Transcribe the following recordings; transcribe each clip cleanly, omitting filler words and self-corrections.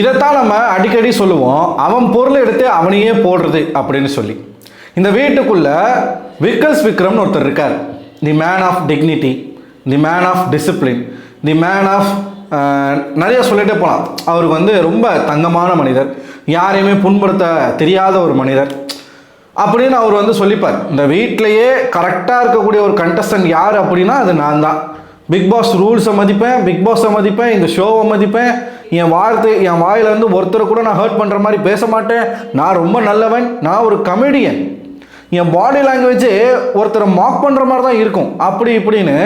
இதைத்தான் நம்ம அடிக்கடி சொல்லுவோம், அவன் பொருள் எடுத்து அவனையே போடுறது அப்படின்னு சொல்லி. இந்த வீட்டுக்குள்ள விக்கல்ஸ் விக்ரம்னு ஒருத்தர் இருக்கார். The man of dignity, the man of discipline, the man of நிறைய சொல்லிட்டே போகலாம். அவருக்கு வந்து ரொம்ப தங்கமான மனிதர், யாரையுமே புண்படுத்த தெரியாத ஒரு மனிதர் அப்படின்னு அவர் வந்து சொல்லிப்பார். இந்த வீட்டிலையே கரெக்டாக இருக்கக்கூடிய ஒரு கண்டஸ்டன்ட் யார் அப்படின்னா அது நான் தான். பிக் பாஸ் ரூல்ஸை மதிப்பேன், பிக் பாஸை மதிப்பேன், இந்த ஷோவை மதிப்பேன். என் வாயிலேருந்து ஒருத்தரை கூட நான் ஹர்ட் பண்ணுற மாதிரி பேச மாட்டேன். நான் ரொம்ப நல்லவன், நான் ஒரு கமெடியன். என் பாடி லாங்குவேஜே ஒருத்தரை மாக் பண்ணுற மாதிரி தான் இருக்கும். அப்படி இப்படின்னு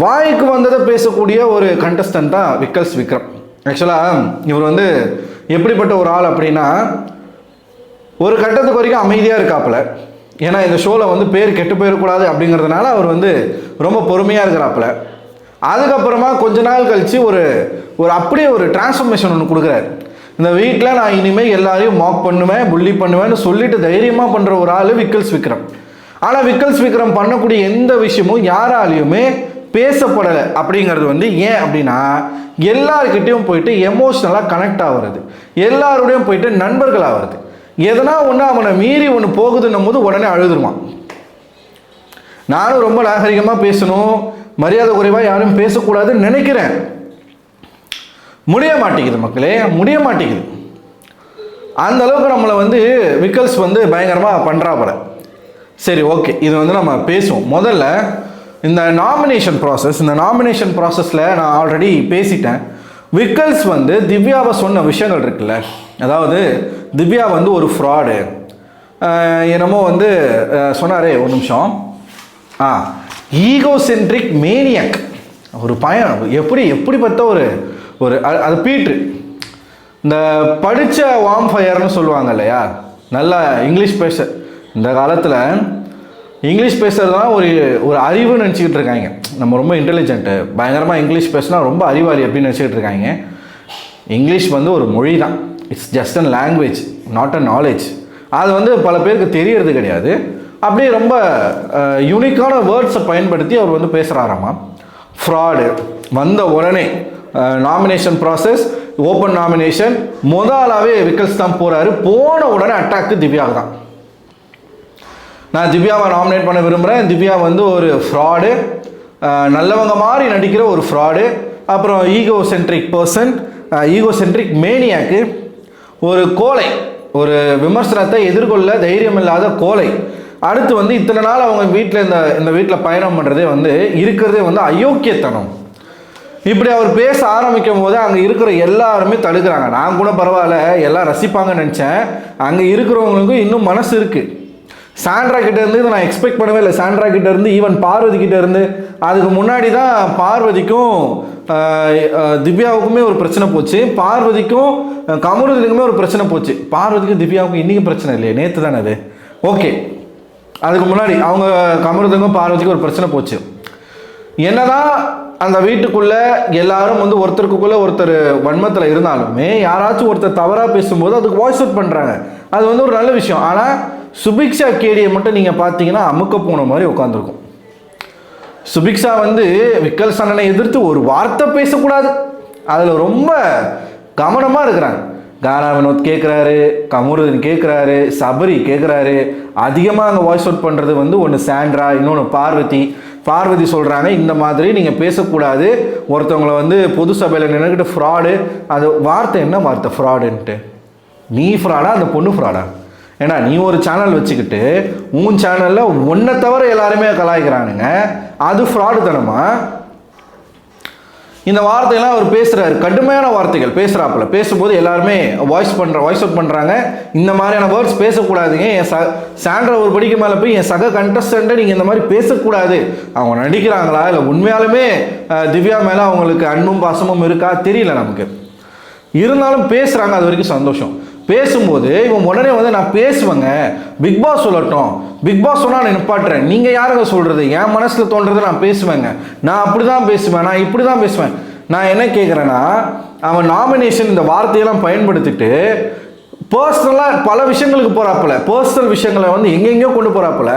வாய்க்கு வந்ததை பேசக்கூடிய ஒரு கண்டஸ்டன்ட் தான் விக்கல்ஸ் விக்ரம். ஆக்சுவலாக இவர் வந்து எப்படிப்பட்ட ஒரு ஆள் அப்படின்னா, ஒரு கட்டத்துக்கு வரைக்கும் அமைதியாக இருக்காப்புல. ஏன்னா இந்த ஷோவில் வந்து பேர் கெட்டு போயிடக்கூடாது அப்படிங்கிறதுனால அவர் வந்து ரொம்ப பொறுமையாக இருக்கிறாப்புல. அதுக்கப்புறமா கொஞ்ச நாள் கழித்து ஒரு அப்படியே ஒரு டிரான்ஸ்ஃபர்மேஷன் ஒன்று கொடுக்குறாரு. இந்த வீட்டில் நான் இனிமேல் எல்லாரையும் மாக் பண்ணுவேன், புள்ளி பண்ணுவேன்னு சொல்லிட்டு தைரியமாக பண்ணுற ஒரு ஆள் விக்கல்ஸ் விக்ரம். ஆனால் விக்கல்ஸ் விக்ரம் பண்ணக்கூடிய எந்த விஷயமும் யாராலையுமே பேசப்படலை. அப்படிங்கிறது வந்து ஏன் அப்படின்னா, எல்லாருக்கிட்டையும் போயிட்டு எமோஷ்னலாக கனெக்ட் ஆகிறது, எல்லாரோடையும் போயிட்டு நண்பர்கள் ஆகிறது. எதனா ஒன்று அவனை மீறி ஒன்று போகுதுன்னும் போது உடனே அழுதுருவான். நானும் ரொம்ப நாகரிகமாக பேசணும், மரியாதை குறைவாக யாரும் பேசக்கூடாதுன்னு நினைக்கிறேன். முடிய மாட்டேங்குது மக்களே, முடிய மாட்டேங்குது. அந்த அளவுக்கு நம்மளை வந்து விக்கல்ஸ் வந்து பயங்கரமாக பண்ணுறாப்பல. சரி, ஓகே, இது வந்து நம்ம பேசுவோம். முதல்ல இந்த நாமினேஷன் ப்ராசஸில் நான் ஆல்ரெடி பேசிட்டேன். விக்கல்ஸ் வந்து திவ்யாவை சொன்ன விஷயங்கள் இருக்குல்ல, அதாவது திவ்யா வந்து ஒரு ஃப்ராடு என்னமோ வந்து சொன்னாரே, ஒரு நிமிஷம், ஈகோசென்ட்ரிக் மேனியக், ஒரு பையன் எப்படிப்பட்ட ஒரு அது பீட்ரு. இந்த படித்த வாம்ஃபயர்னு சொல்லுவாங்க இல்லையா, நல்லா இங்கிலீஷ் பேச, இந்த காலத்தில் இங்கிலீஷ் பேசுறது தான் ஒரு அறிவுன்னு நினச்சிக்கிட்டு இருக்காங்க. நம்ம ரொம்ப இன்டெலிஜென்ட்டு, பயங்கரமாக இங்கிலீஷ் பேசினா ரொம்ப அறிவாளி அப்படின்னு நினச்சிக்கிட்டு இருக்காங்க. இங்கிலீஷ் வந்து ஒரு மொழி தான், it's just an language, not a knowledge. அது வந்து பல பேருக்கு தெரியறது கிடையாது. அப்படியே ரொம்ப யூனிக்கான வேர்ட்ஸை பயன்படுத்தி அவர் வந்து பேசுகிறாராமா. ஃப்ராடு வந்த உடனே nomination process, open nomination, முதலாவே Vikkals தான் போகிறாரு. போன உடனே அட்டாக்கு திவ்யாவுக்கு தான். நான் திவ்யாவை நாமினேட் பண்ண விரும்புகிறேன். திவ்யா வந்து ஒரு ஃப்ராடு, நல்லவங்க மாதிரி நடிக்கிற ஒரு ஃப்ராடு, அப்புறம் ஈகோசென்ட்ரிக் பர்சன், ஈகோசென்ட்ரிக் மேனியாக்கு, ஒரு கோலை, ஒரு விமர்சனத்தை எதிர்கொள்ள தைரியம் இல்லாத கோலை. அடுத்து வந்து இத்தனை நாள் அவங்க வீட்டில் இந்த வீட்டில் பயணம் பண்ணுறதே வந்து இருக்கிறதே வந்து அயோக்கியத்தனம். இப்படி அவர் பேச ஆரம்பிக்கும் போது அங்கே இருக்கிற எல்லாருமே தடுக்கிறாங்க. நான் கூட பரவாயில்ல, எல்லாம் ரசிப்பாங்கன்னு நினச்சேன். அங்கே இருக்கிறவங்களுக்கும் இன்னும் மனசு இருக்குது. சாண்ட்ரா கிட்டேருந்து இதை நான் எக்ஸ்பெக்ட் பண்ணவே இல்லை. சாண்ட்ரா கிட்டேருந்து, ஈவன் பார்வதி கிட்டேருந்து. அதுக்கு முன்னாடி தான் பார்வதிக்கும் திவ்யாவுக்குமே ஒரு பிரச்சனை போச்சு, பார்வதிக்கும் கமருதீனுக்குமே ஒரு பிரச்சனை போச்சு. பார்வதிக்கும் திவ்யாவுக்கும் இன்றைக்கும் பிரச்சனை இல்லையே, நேற்று தானே அது. ஓகே, அதுக்கு முன்னாடி அவங்க கமருதீனுக்கும் பார்வதிக்கும் ஒரு பிரச்சனை போச்சு. என்னதான் அந்த வீட்டுக்குள்ளே எல்லாரும் வந்து ஒருத்தருக்குள்ளே ஒருத்தர் வன்மத்தில் இருந்தாலுமே யாராச்சும் ஒருத்தர் தவறாக பேசும்போது அதுக்கு வாய்ஸ் அவுட் பண்ணுறாங்க. அது வந்து ஒரு நல்ல விஷயம். ஆனால் சுபிக்ஷா கேடியை மட்டும் நீங்கள் பார்த்தீங்கன்னா அமுக்க போன மாதிரி உட்காந்துருக்கும். சுபிக்ஷா வந்து விக்கல்ஸ் அண்ணனை எதிர்த்து ஒரு வார்த்தை பேசக்கூடாது, அதில் ரொம்ப கவனமாக இருக்கிறாங்க. கானா வினோத் கேட்குறாரு, கமருதீன் கேட்குறாரு, சபரி கேட்குறாரு. அதிகமாக அங்கே வாய்ஸ் அவுட் பண்ணுறது வந்து ஒன்று சாண்ட்ரா, இன்னொன்று பார்வதி சொல்கிறாங்க, இந்த மாதிரி நீங்கள் பேசக்கூடாது, ஒருத்தவங்களை வந்து பொது சபையில் நின்றுக்கிட்டு ஃப்ராடு. அது வார்த்தை என்ன வார்த்தை ஃப்ராடுன்ட்டு? நீ ஃப்ராடா, அந்த பொண்ணு ஃப்ராடா? ஏன்னா நீ ஒரு சேனல் வச்சுக்கிட்டு உன் சேனலில் ஒன்றை தவிர எல்லாருமே கலாய்க்கிறானுங்க, அது ஃப்ராடு தனமா? இந்த வார்த்தையெல்லாம் அவர் பேசுகிறாரு, கடுமையான வார்த்தைகள் பேசுகிறாப்புல. பேசும்போது எல்லாருமே வாய்ஸ் அவுட் பண்ணுறாங்க, இந்த மாதிரியான வேர்ட்ஸ் பேசக்கூடாதுங்க. சாண்ட்ரா ஒரு படிக்கு மேலே போய் என் சக கண்டஸ்டண்ட்டை நீங்கள் இந்த மாதிரி பேசக்கூடாது. அவங்க நடிக்கிறாங்களா இல்லை உண்மையாலுமே திவ்யா மேலே அவங்களுக்கு அன்பும் பாசமும் இருக்கா தெரியல நமக்கு. இருந்தாலும் பேசுகிறாங்க, அது வரைக்கும் சந்தோஷம். பேசும்போது இவன் உடனே வந்து நான் பேசுவேங்க, பிக் பாஸ் சொல்லட்டும், பிக் பாஸ் சொன்னால் நான் நிப்பாட்டுறேன், நீங்கள் யாருங்க சொல்கிறது, என் மனசில் தோன்றதை நான் பேசுவேங்க, நான் அப்படி தான் பேசுவேன், நான் இப்படி தான் பேசுவேன். நான் என்ன கேட்குறேன்னா, அவன் நாமினேஷன் இந்த வார்த்தையெல்லாம் பயன்படுத்திட்டு பர்சனலாக பல விஷயங்களுக்கு போகிறாப்புல, பர்சனல் விஷயங்களை வந்து எங்கெங்கேயோ கொண்டு போகிறாப்புல.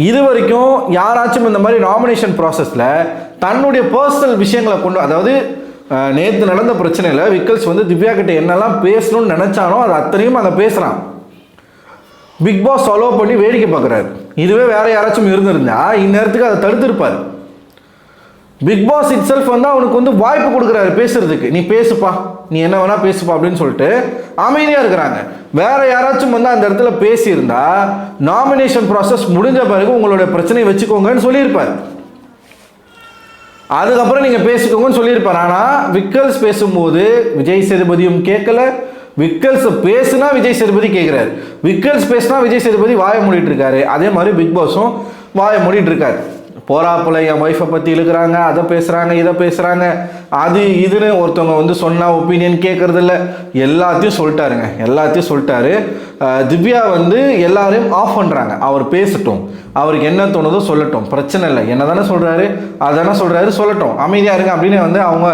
இது வரைக்கும் யாராச்சும் இந்த மாதிரி நாமினேஷன் ப்ராசஸில் தன்னுடைய பர்சனல் விஷயங்களை கொண்டு, அதாவது நேற்று நடந்த பிரச்சனையில் விக்கல்ஸ் வந்து திவ்யா கிட்ட என்னெல்லாம் பேசணும்னு நினச்சானோ அது அத்தனையும் அங்கே பேசுகிறான். பிக் பாஸ் அலோவ் பண்ணி வேடிக்கை பார்க்குறாரு. இதுவே வேறு யாராச்சும் இருந்திருந்தா இந்நேரத்துக்கு அதை தடுத்திருப்பார். பிக் பாஸ் இட் செல்ஃப் வந்து அவனுக்கு வந்து வாய்ப்பு கொடுக்குறாரு பேசுறதுக்கு. நீ பேசுப்பா, நீ என்ன வேணா பேசுப்பா அப்படின்னு சொல்லிட்டு அமைதியாக இருக்கிறாங்க. வேற யாராச்சும் வந்து அந்த இடத்துல பேசியிருந்தா நாமினேஷன் ப்ராசஸ் முடிஞ்ச பிறகு உங்களுடைய பிரச்சனையை வச்சுக்கோங்கன்னு சொல்லியிருப்பார். அதுக்கப்புறம் நீங்கள் பேசிக்கோங்கன்னு சொல்லியிருப்பார். ஆனால் விக்கல்ஸ் பேசும்போது விஜய் சேதுபதியும் கேட்கல, விக்கல்ஸ் பேசுனா விஜய் சேதுபதி கேட்குறாரு, விக்கல்ஸ் பேசுனா விஜய் சேதுபதி வாயை மூடிட்டு இருக்காரு. அதே மாதிரி பிக் பாஸும் வாயை மூடிட்டு இருக்காரு. போறாப்புல என் ஒய்ஃபை பற்றி இழுக்கிறாங்க, அதை பேசுகிறாங்க, இதை பேசுகிறாங்க, அது இதுன்னு ஒருத்தவங்க வந்து சொன்னால் ஒப்பீனியன் கேட்குறது இல்லை, எல்லாத்தையும் சொல்லிட்டாருங்க, எல்லாத்தையும் சொல்லிட்டாரு. திவ்யா வந்து எல்லாரையும் ஆஃப் பண்ணுறாங்க. அவர் பேசட்டும், அவருக்கு என்ன தோணுதோ சொல்லட்டும், பிரச்சனை இல்லை, என்ன தானே சொல்கிறாரு அதானே சொல்கிறாரு, சொல்லட்டும், அமைதியாக இருங்க அப்படின்னு வந்து அவங்க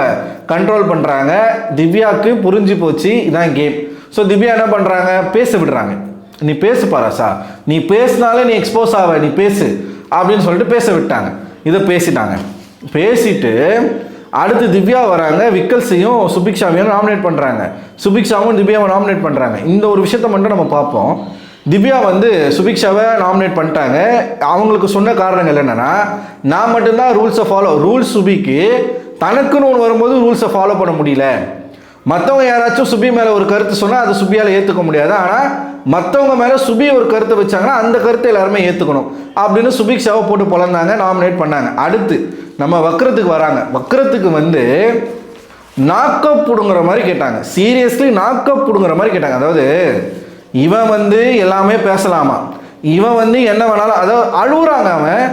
கண்ட்ரோல் பண்ணுறாங்க. திவ்யாவுக்கு புரிஞ்சு போச்சு இதான் கேம். ஸோ திவ்யா என்ன பண்ணுறாங்க, பேச விடுறாங்க. நீ பேசு பாராசா, நீ பேசினாலே நீ எக்ஸ்போஸ் ஆவ, நீ பேசு அப்படின்னு சொல்லிட்டு பேச விட்டாங்க. இதை பேசிட்டாங்க. பேசிட்டு அடுத்து திவ்யா வராங்க, விக்கல்ஸையும் சுபிக்ஷாவையும் நாமினேட் பண்ணுறாங்க, சுபிக்ஷாவும் திவ்யாவை நாமினேட் பண்ணுறாங்க. இந்த ஒரு விஷயத்த மட்டும் நம்ம பார்ப்போம். திவ்யா வந்து சுபிக்ஷாவை நாமினேட் பண்ணிட்டாங்க. அவங்களுக்கு சொன்ன காரணங்கள் என்னென்னா, நான் மட்டும்தான் ரூல்ஸை ஃபாலோ, ரூல்ஸ் சுபிக்கு தனக்குன்னு ஒன்று வரும்போது ரூல்ஸை ஃபாலோ பண்ண முடியல, மற்றவங்க யாராச்சும் சுபி மேலே ஒரு கருத்து சொன்னால் அதை சுபியால் ஏற்றுக்க முடியாது, ஆனால் மற்றவங்க மேலே சுபி ஒரு கருத்தை வச்சாங்கன்னா அந்த கருத்தை எல்லாருமே ஏற்றுக்கணும் அப்படின்னு சுபிக்ஷாவை போட்டு பொழந்தாங்க, நாமினேட் பண்ணாங்க. அடுத்து நம்ம வக்ரத்துக்கு வராங்க. வக்ரத்துக்கு வந்து நாக்கப் புடுங்குற மாதிரி கேட்டாங்க. சீரியஸ்லி நாக்கப் புடுங்குற மாதிரி கேட்டாங்க. அதாவது இவன் வந்து எல்லாமே பேசலாமா, இவன் வந்து என்ன வேணாலும், அதாவது அழுகுறாங்க. அவன்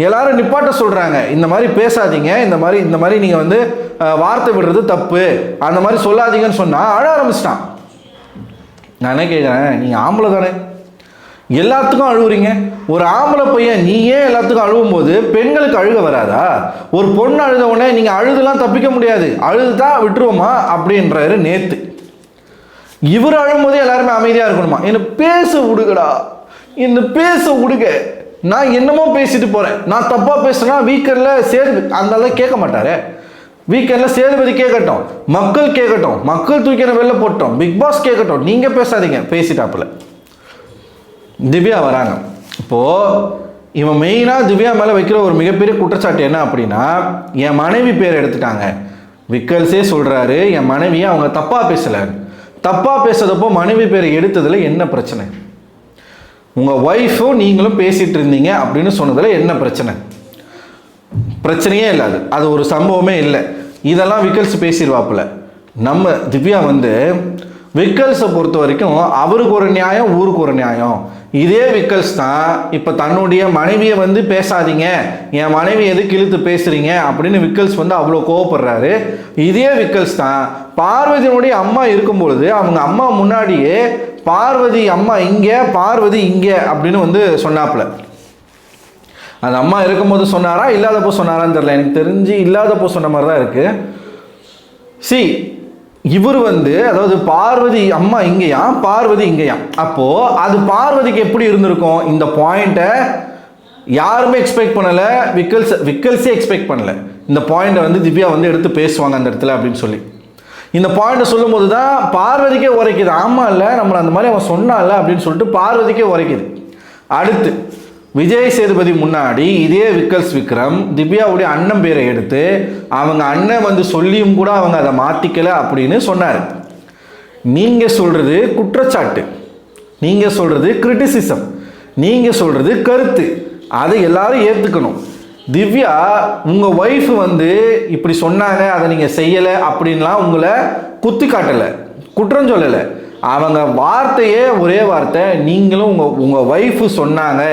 எல்லாரும் நிப்பாட்ட சொல்கிறாங்க, இந்த மாதிரி பேசாதீங்க, இந்த மாதிரி நீங்கள் வந்து வார்த்தை விடுறது தப்பு, அந்த மாதிரி சொல்லாதீங்கன்னு சொன்னால் அழ ஆரம்பிச்சிட்டான். நான் என்ன கேட்குறேன், நீங்கள் ஆம்பளை தானே, எல்லாத்துக்கும் அழுகுறீங்க. ஒரு ஆம்பளை பையன் நீ ஏன் எல்லாத்துக்கும் அழுவும் போது பெண்களுக்கு அழுக வராதா? ஒரு பொண்ணு அழுத உடனே நீங்கள் அழுதுலாம் தப்பிக்க முடியாது, அழுதுதான் விட்டுருவோமா அப்படின்றாரு நேத்து. இவர் அழும்போதே எல்லாருமே அமைதியாக இருக்கணுமா? என்ன பேச விடுங்கடா, என்ன பேச விடுங்க, நான் என்னமோ பேசிட்டு போகிறேன், நான் தப்பாக பேசுனா வீக்கெண்டில் சேதுபதி அந்த கேட்க மாட்டாரு, வீக்கெண்டில் சேதுபதி கேட்கட்டும், மக்கள் கேட்கட்டும், மக்கள் தூக்கின வெளில போட்டோம், பிக் பாஸ் கேட்கட்டும், நீங்கள் பேசாதீங்க பேசிட்டாப்புல. திவ்யா வராங்க. இப்போது இவன் மெயினாக திவ்யா மேலே வைக்கிற ஒரு மிகப்பெரிய குற்றச்சாட்டு என்ன அப்படின்னா, என் மனைவி பேர் எடுத்துட்டாங்க. விக்கல்ஸே சொல்கிறாரு என் மனைவியை அவங்க தப்பாக பேசலை. தப்பாக பேசுறதப்போ மனைவி பேரை எடுத்ததில் என்ன பிரச்சனை? உங்கள் ஒய்ஃபும் நீங்களும் பேசிகிட்டு இருந்தீங்க அப்படின்னு சொன்னதில் என்ன பிரச்சனை? பிரச்சனையே இல்லை, அது ஒரு சம்பவமே இல்லை. இதெல்லாம் விக்கல்ஸ் பேசிடுவாப்புல. நம்ம திவ்யா வந்து விக்கல்ஸை பொறுத்த வரைக்கும் அவருக்கு ஒரு நியாயம், ஊருக்கு ஒரு நியாயம். இதே விக்கல்ஸ் தான் இப்போ தன்னுடைய மனைவியை வந்து பேசாதீங்க, என் மனைவி எதுக்கு இழுத்து பேசுகிறீங்க அப்படின்னு விக்கல்ஸ் வந்து அவ்வளோ கோவப்படுறாரு. இதே விக்கல்ஸ் தான் பார்வதியினுடைய அம்மா இருக்கும்பொழுது அவங்க அம்மா முன்னாடியே பார்வதி அம்மா இங்கே, பார்வதி இங்கே அப்படின்னு வந்து சொன்னாப்புல. அந்த அம்மா இருக்கும்போது சொன்னாரா இல்லாதப்போ சொன்னாரான்னு தெரியல, எனக்கு தெரிஞ்சு இல்லாதப்போ சொன்ன மாதிரி தான் இருக்குது. இவர் வந்து அதாவது பார்வதி அம்மா இங்கேயா, பார்வதி இங்கேயா, அப்போது அது பார்வதிக்கு எப்படி இருந்திருக்கும்? இந்த பாயிண்ட்டை யாருமே எக்ஸ்பெக்ட் பண்ணலை, விக்கல்ஸே எக்ஸ்பெக்ட் பண்ணலை. இந்த பாயிண்ட்டை வந்து திவ்யா வந்து எடுத்து பேசுவாங்க அந்த இடத்துல அப்படின்னு சொல்லி. இந்த பாயிண்ட்டை சொல்லும்போது தான் பார்வதிக்கே உரைக்குது, ஆமாம் இல்லை நம்மளை அந்த மாதிரி அவன் சொன்னால அப்படின்னு சொல்லிட்டு பார்வதிக்கே உரைக்குது. அடுத்து விஜய் சேதுபதி முன்னாடி இதே விக்கல்ஸ் விக்ரம் திவ்யாவுடைய அண்ணன் பேரை எடுத்து அவங்க அண்ணன் வந்து சொல்லியும் கூட அவங்க அதை மாற்றிக்கலை அப்படின்னு சொன்னார். நீங்கள் சொல்கிறது குற்றச்சாட்டு, நீங்கள் சொல்கிறது கிரிட்டிசிசம், நீங்கள் சொல்கிறது கருத்து, அதை எல்லாரும் ஏற்றுக்கணும். திவ்யா உங்கள் ஒய்ஃப் வந்து இப்படி சொன்னாங்க, அதை நீங்கள் செய்யலை அப்படின்லாம் உங்களை குத்தி காட்டலை, குற்றம் சொல்லலை. அவங்க வார்த்தையே ஒரே வார்த்தை, நீங்களும் உங்கள் ஒய்ஃபு சொன்னாங்க,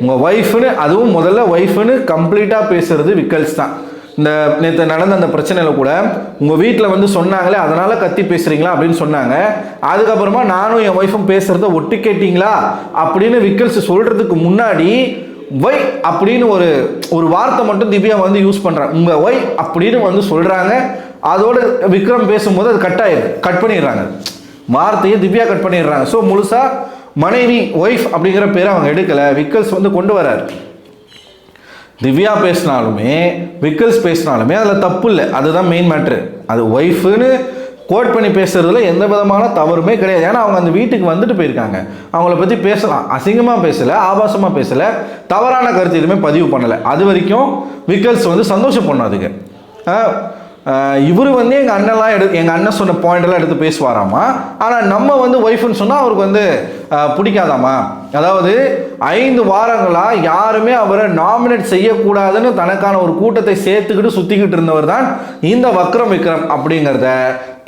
உங்கள் ஒய்ஃபுன்னு, அதுவும் முதல்ல ஒய்ஃபுன்னு கம்ப்ளீட்டாக பேசுகிறது விக்கல்ஸ் தான். இந்த நேற்று நடந்த அந்த பிரச்சனையில் கூட உங்கள் வீட்டில் வந்து சொன்னாங்களே அதனால் கத்தி பேசுகிறீங்களா அப்படின்னு சொன்னாங்க. அதுக்கப்புறமா நானும் என் ஒய்ஃபும் பேசுகிறத ஒட்டி கேட்டிங்களா அப்படின்னு விக்கல்ஸ் சொல்கிறதுக்கு முன்னாடி ஒய் அப்படின்னு ஒரு வார்த்தை மட்டும் திவ்யா வந்து யூஸ் பண்ணுறாங்க. உங்கள் ஒய் அப்படின்னு வந்து சொல்கிறாங்க. அதோடு விக்ரம் பேசும்போது அது கட் பண்ணிடுறாங்க, வார்த்தையை திவ்யா கட் பண்ணிடுறாங்க. ஸோ முழுசாக மனைவி ஒய்ஃப் அப்படிங்கிற பேரை அவங்க எடுக்கலை, விக்கல்ஸ் வந்து கொண்டு வராரு. திவ்யா பேசினாலுமே விக்கல்ஸ் பேசினாலுமே அதில் தப்பு இல்லை, அதுதான் மெயின் மேட்ரு. அது ஒய்ஃபுன்னு கோட் பண்ணி பேசுறதுல எந்த விதமான தவறுமே கிடையாது. ஏன்னா அவங்க அந்த வீட்டுக்கு வந்துட்டு போயிருக்காங்க, அவங்கள பற்றி பேசலாம். அசிங்கமாக பேசலை, ஆபாசமாக பேசலை, தவறான கருத்து எதுவுமே பதிவு பண்ணலை. அது வரைக்கும் விக்கல்ஸ் வந்து சந்தோஷப்படணும். அதுக்கு இவர் வந்து எங்கள் அண்ணெல்லாம் எங்கள் அண்ணன் சொன்ன பாயிண்டெல்லாம் எடுத்து பேசுவாராமா. ஆனால் நம்ம வந்து ஒய்ஃப்னு சொன்னால் அவருக்கு வந்து பிடிக்காதாமா. அதாவது 5 வாரங்களாக யாருமே அவரை நாமினேட் செய்யக்கூடாதுன்னு தனக்கான ஒரு கூட்டத்தை சேர்த்துக்கிட்டு சுற்றிக்கிட்டு இருந்தவர் தான் இந்த வக்ரம் விக்ரம் அப்படிங்கிறத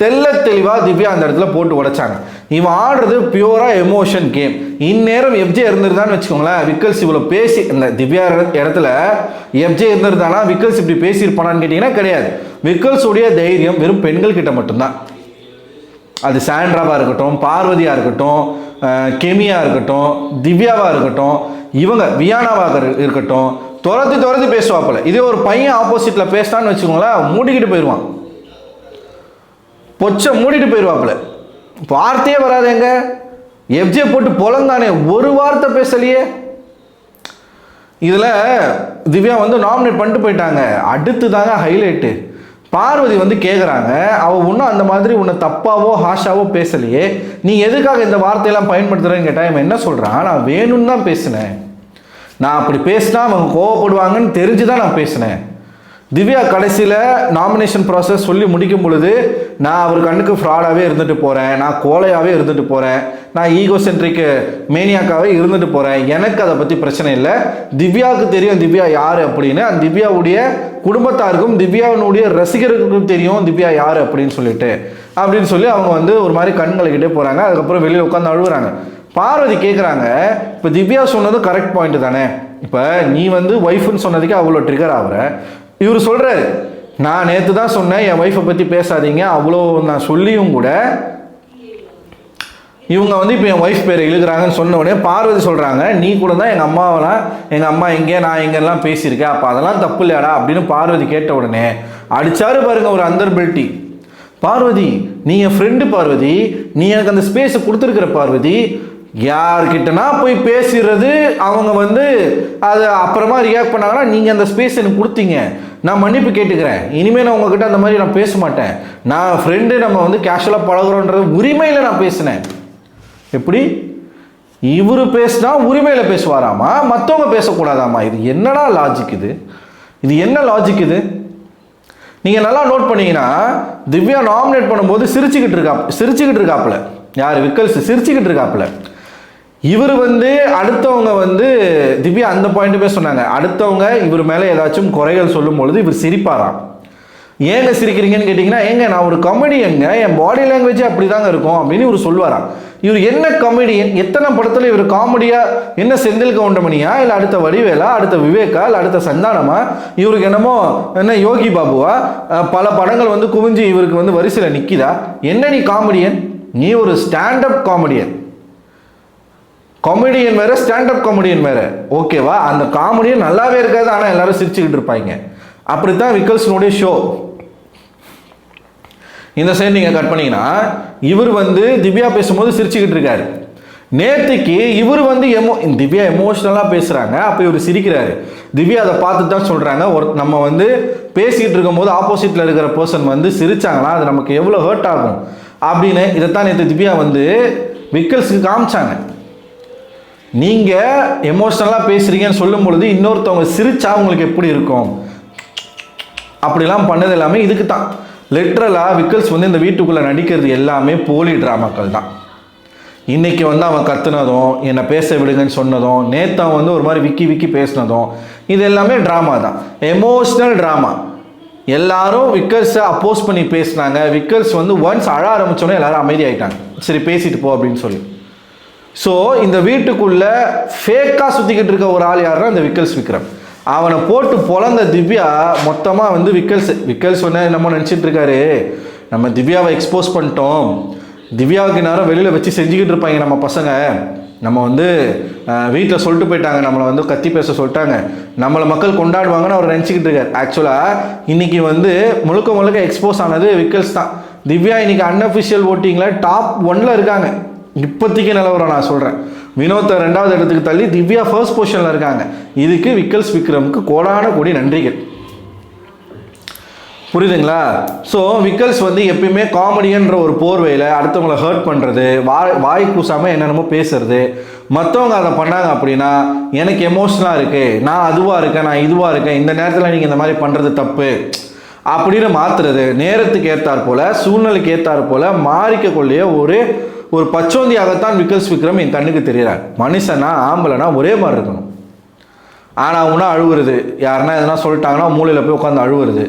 தெல்ல தெளிவாக திவ்யா அந்த இடத்துல போட்டு உடைச்சாங்க. இவன் ஆடுறது பியூராக எமோஷன் கேம். இந்நேரம் எஃப்ஜே இருந்திருந்தான்னு வச்சுக்கோங்களேன், விக்கல்ஸ் இவ்வளோ பேசி இந்த திவ்யா இடத்துல எஃப்ஜே இருந்திருந்தானா விக்கல்ஸ் இப்படி பேசியிருப்பானான்னு கேட்டிங்கன்னா கிடையாது. விக்கல்ஸுடைய தைரியம் வெறும் பெண்கள் கிட்ட மட்டும்தான். அது சாண்ட்ராவாக இருக்கட்டும், பார்வதியாக இருக்கட்டும், கெமியாக இருக்கட்டும், திவ்யாவாக இருக்கட்டும், இவங்க வியானாவாக இருக்கட்டும், துரத்தி பேசுவாப்பில். இதே ஒரு பையன் ஆப்போசிட்டில் பேசினான்னு வச்சுக்கோங்களேன், மூடிக்கிட்டு போயிடுவான், பொச்சை மூடிட்டு போயிடுவாப்புல. வார்த்தையே வராதேங்க. எஃப்ஜே போட்டு பொலந்தானே, ஒரு வார்த்தை பேசலையே. இதில் திவ்யா வந்து நாமினேட் பண்ணிட்டு போயிட்டாங்க. அடுத்து தாங்க ஹைலைட்டு. பார்வதி வந்து கேட்குறாங்க, அவள் ஒன்றும் அந்த மாதிரி உன்னை தப்பாவோ ஹாஷாவோ பேசலையே, நீ எதுக்காக இந்த வார்த்தையெல்லாம் பயன்படுத்துகிறேன்னு கேட்டால் இவன் என்ன சொல்கிறான், நான் வேணும்னு தான் பேசினேன், நான் அப்படி பேசினா அவங்க கோவப்படுவாங்கன்னு தெரிஞ்சு தான் நான் பேசினேன். திவ்யா கடைசியில் நாமினேஷன் ப்ராசஸ் சொல்லி முடிக்கும் பொழுது, நான் அவர் கண்ணுக்கு ஃப்ராடாகவே இருந்துட்டு போகிறேன், நான் கோலையாகவே இருந்துட்டு போகிறேன், நான் ஈகோசென்ட்ரிக்கு மேனியாக்காகவே இருந்துட்டு போகிறேன், எனக்கு அதை பற்றி பிரச்சனை இல்லை, திவ்யாவுக்கு தெரியும் திவ்யா யார் அப்படின்னு, அந்த திவ்யாவுடைய குடும்பத்தாருக்கும் திவ்யாவினுடைய ரசிகர்களுக்கும் தெரியும் திவ்யா யார் அப்படின்னு சொல்லி அவங்க வந்து ஒரு மாதிரி கண்களைக்கிட்டே போகிறாங்க. அதுக்கப்புறம் வெளியில் உட்காந்து அழுகுறாங்க. பார்வதி கேட்குறாங்க, இப்போ திவ்யா சொன்னது கரெக்ட் பாயிண்ட் தானே, இப்போ நீ வந்து ஒய்ஃப்னு சொன்னதுக்கு அவ்வளோ ட்ரிகர் ஆகுற. இவர் சொல்கிறாரு, நான் நேற்று தான் சொன்னேன் என் ஒய்ஃபை பற்றி பேசாதீங்க, அவ்வளோ நான் சொல்லியும் கூட இவங்க வந்து இப்போ என் ஒய்ஃப் பேரை இழுக்கிறாங்கன்னு சொன்ன உடனே பார்வதி சொல்கிறாங்க, நீ கூட தான் எங்கள் அம்மா எங்கே நான் எங்கெல்லாம் பேசியிருக்கேன், அப்போ அதெல்லாம் தப்பு இல்லையாடா அப்படின்னு பார்வதி கேட்ட உடனே அடிச்சாரு பாருங்க ஒரு அந்தர்பெல்ட்டி. பார்வதி நீ என் ஃப்ரெண்டு, பார்வதி நீ எனக்கு அந்த ஸ்பேஸை கொடுத்துருக்குற, பார்வதி யார்கிட்டனா போய் பேசுறது, அவங்க வந்து அது அப்புறமா ரியாக்ட் பண்ணாங்கன்னா நீங்கள் அந்த ஸ்பேஸ் எனக்கு கொடுத்தீங்க, நான் மன்னிப்பு கேட்டுக்கிறேன், இனிமேல் நான் உங்ககிட்ட அந்த மாதிரி நான் பேச மாட்டேன், நான் ஃப்ரெண்டு நம்ம வந்து கேஷுவலாக பழகுறோன்றது உரிமையில் நான் பேசினேன். எப்படி இவர் பேசினா உரிமையில் பேசுவாராமா, மற்றவங்க பேசக்கூடாதாமா? இது என்னடா லாஜிக் இது என்ன லாஜிக் இது? நீங்கள் நல்லா நோட் பண்ணீங்கன்னா திவ்யா நாமினேட் பண்ணும்போது சிரிச்சுக்கிட்டு இருக்காப்புல. யார்? விக்கல்ஸ் சிரிச்சுக்கிட்டு இருக்காப்புல. இவர் வந்து அடுத்தவங்க வந்து திவ்யா அந்த பாயிண்ட்டுமே சொன்னாங்க, அடுத்தவங்க இவர் மேலே ஏதாச்சும் குறைகள் சொல்லும் பொழுது இவர் சிரிப்பாராம். ஏங்க சிரிக்கிறீங்கன்னு கேட்டிங்கன்னா, ஏங்க நான் ஒரு கமெடியங்க, என் பாடி லாங்குவேஜே அப்படி தாங்க இருக்கும் அப்படின்னு இவர் சொல்லுவாராம். இவர் என்ன கமெடியன், எத்தனை படத்தில் இவர் காமெடியாக, என்ன செந்தில் கவுண்டமணியா, இல்லை அடுத்த வடிவேலா, அடுத்த விவேகா, இல்லை அடுத்த சந்தானமா, இவருக்கு என்னமோ என்ன யோகி பாபுவா, பல படங்கள் வந்து குவிஞ்சு இவருக்கு வந்து வரிசையில் நிற்கிதா? என்ன நீ காமெடியன்? நீ ஒரு ஸ்டாண்டப் காமெடியன். காமெடியன் வேற, ஸ்டாண்டப் காமெடியன் வேற, ஓகேவா? அந்த காமெடியன் நல்லாவே இருக்காது, ஆனால் எல்லாரும் சிரிச்சுக்கிட்டு இருப்பாங்க. அப்படித்தான் விக்கல்ஸ்னுடைய ஷோ. இந்த சைடு நீங்கள் கட் பண்ணீங்கன்னா இவர் வந்து திவ்யா பேசும்போது சிரிச்சுக்கிட்டு இருக்காரு. நேற்றுக்கு இவர் வந்து திவ்யா எமோஷ்னலாக பேசுகிறாங்க, அப்போ இவர் சிரிக்கிறாரு. திவ்யா அதை பார்த்துட்டு தான் சொல்கிறாங்க, நம்ம வந்து பேசிக்கிட்டு இருக்கும்போது ஆப்போசிட்டில் இருக்கிற பர்சன் வந்து சிரிச்சாங்களா, அது நமக்கு எவ்வளோ ஹர்ட் ஆகும் அப்படின்னு. இதைத்தான் நேற்று திவ்யா வந்து விக்கல்ஸுக்கு காமிச்சாங்க. நீங்கள் எமோஷ்னலாக பேசுகிறீங்கன்னு சொல்லும் பொழுது இன்னொருத்தவங்க சிரிச்சா உங்களுக்கு எப்படி இருக்கும், அப்படிலாம் பண்ணது எல்லாமே இதுக்கு தான். லிட்ரலாக விக்கல்ஸ் வந்து இந்த வீட்டுக்குள்ளே நடிக்கிறது எல்லாமே போலி ட்ராமாக்கள் தான். இன்றைக்கி வந்து அவன் கத்துனதும், என்னை பேச விடுங்கன்னு சொன்னதும், நேற்று அவன் வந்து ஒரு மாதிரி விக்கி பேசினதும், இது எல்லாமே ட்ராமா தான், எமோஷ்னல் ட்ராமா. எல்லாரும் விக்கல்ஸை அப்போஸ் பண்ணி பேசினாங்க. விக்கல்ஸ் வந்து ஒன்ஸ் அழ ஆரம்பித்தோன்னே எல்லாரும் அமைதியாகிட்டாங்க, சரி பேசிட்டு போ அப்படின்னு சொல்லி. ஸோ இந்த வீட்டுக்குள்ளே ஃபேக்காக சுற்றிக்கிட்டு இருக்க ஒரு ஆள் யாருன்னா இந்த விக்கல்ஸ் விக்ரம். அவனை போட்டு பொழந்த திவ்யா மொத்தமாக வந்து விக்கல்ஸ் வந்து என்னமோ நினச்சிட்டு இருக்காரு, நம்ம திவ்யாவை எக்ஸ்போஸ் பண்ணிட்டோம், திவ்யாவுக்கு நேரம் வெளியில் வச்சு செஞ்சுக்கிட்டு இருப்பாங்க நம்ம பசங்க, நம்ம வந்து வீட்டில் சொல்லிட்டு போயிட்டாங்க, நம்மளை வந்து கத்தி பேச சொல்லிட்டாங்க, நம்மளை மக்கள் கொண்டாடுவாங்கன்னு அவர் நினச்சிக்கிட்டு இருக்கார். ஆக்சுவலாக இன்றைக்கி வந்து முழுக்க எக்ஸ்போஸ் ஆனது விக்கல்ஸ் தான். திவ்யா இன்றைக்கி அன்அஃபிஷியல் ஓட்டிங்கில் டாப் 1ல் இருக்காங்க. இப்போதைக்கு நிலவரம் நான் சொல்கிறேன். வினோத்தை 2வது இடத்துக்கு தள்ளி திவ்யா ஃபர்ஸ்ட் பொசிஷனில் இருக்காங்க. இதுக்கு விக்கல்ஸ் விக்ரமுக்கு கோடான கோடி நன்றிகள். புரியுதுங்களா? ஸோ விக்கல்ஸ் வந்து எப்பயுமே காமெடியன்ற ஒரு போர்வையில் அடுத்தவங்களை ஹர்ட் பண்ணுறது, வாய் கூசாமல் என்னென்னமோ பேசுறது, மற்றவங்க அதை பண்ணாங்க அப்படின்னா எனக்கு எமோஷனலாக இருக்குது, நான் அதுவாக இருக்கேன், நான் இதுவாக இருக்கேன், இந்த நேரத்தில் நீங்கள் இந்த மாதிரி பண்ணுறது தப்பு அப்படின்னு மாற்றுறது, நேரத்துக்கு ஏற்றாற் போல் சூழ்நிலைக்கு ஏற்றாற் போல் மாறிக்கொள்ளைய ஒரு பச்சோந்தியாகத்தான் விக்கல்ஸ் விக்ரம் என் கண்ணுக்கு தெரிகிறார். மனுஷனா ஆம்பளைனா ஒரே மாதிரி இருக்கணும். ஆனால் அவனா அழுவுறது, யாருன்னா எதனா சொல்லிட்டாங்கன்னா மூலையில் போய் உட்காந்து அழுவுறது.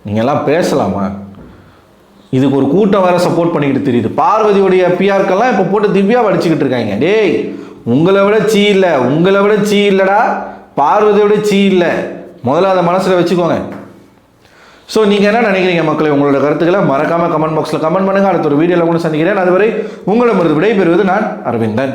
நீங்கள்லாம் பேசலாமா? இதுக்கு ஒரு கூட்டம் வேற சப்போர்ட் பண்ணிக்கிட்டு தெரியுது. பார்வதியோடைய பிஆர்க்கெல்லாம் இப்போ போட்டு திவ்யாவை அடிச்சுக்கிட்டு இருக்காங்க. டேய், உங்களை விட சீ இல்லை, உங்களை விட சீ இல்லைடா, பார்வதியோட சீ இல்லை. முதல்ல அதை மனசில் வச்சுக்கோங்க. ஸோ நீங்கள் என்ன நினைக்கிறீங்க மக்களே? உங்களோட கருத்துக்களை மறக்காமல் கமெண்ட் பாக்ஸில் கமெண்ட் பண்ணுங்கள். அடுத்த ஒரு வீடியோவில் கூட சந்திக்கிறேன். அதுவரை உங்களிடமிருந்து விடைபெறுவது நான் அரவிந்தன்.